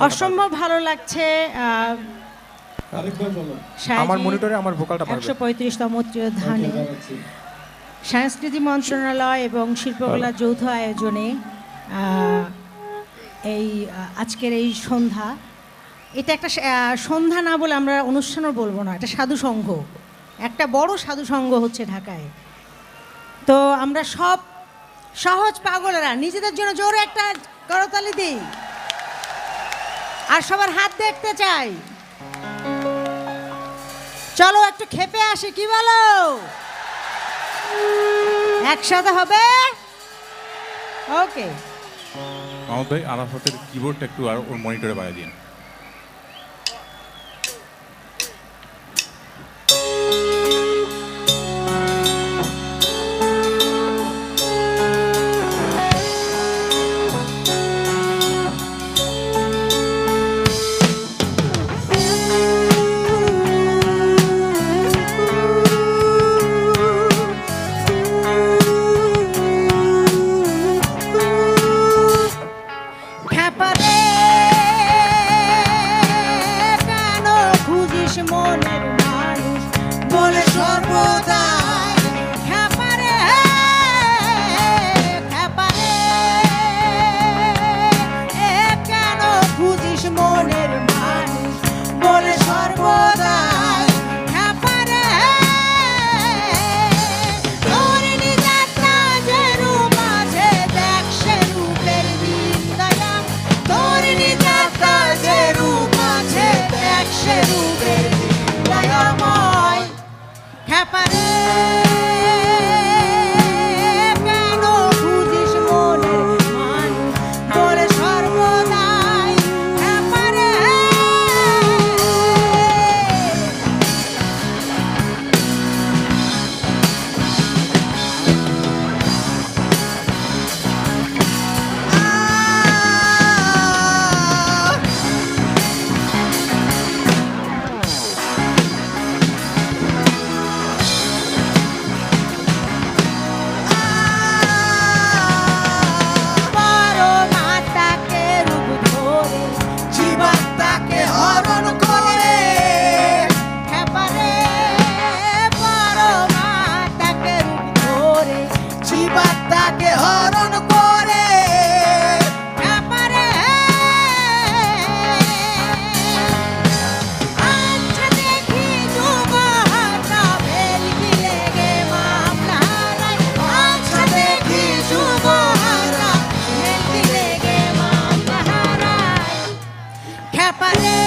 অসম্ভব ভালো লাগছে। আমার মনিটরে আমার ভোকালটা পারবে। 135তম ত্রিয়োধানে সংস্কৃতি মন্ত্রণালয় এবং শিল্পকলা যৌথ আয়োজনে এই আজকের এই সন্ধ্যা, এটা একটা সন্ধ্যা না বলে আমরা অনুষ্ঠানও বলবো না, এটা সাধু সংঘ, একটা বড় সাধু সংঘ হচ্ছে ঢাকায়। তো আমরা সব সহজ পাগলেরা নিজেদের জন্য জোরে একটা করতালি দিই আর সবার হাত দেখতে চাই। চলো একটু খেপে আসি, কি বলো? একসাথে হবে। ওকে মাহমুদ ভাই, আরাফাতের কিবোর্ডটা একটু আর ওর মনিটরে বাড়িয়ে দিন। মনের মানুষ বলে সর্বদাই খ্যাপারে খ্যাপারে, কেন খুঁজিস মনের মানুষ বলে সর্বদাই খ্যাপারে। তোর নিজের কাজের মাঝে দেখ সে রূপের দিন দয়া, তোর নিজের কাজের মাঝে দেখ সে রূপের দয়াময় খ্যাপারে। কেন খুঁজিস মনের মানুষ বলে সর্বদাই খ্যাপারে। খ্যাপারে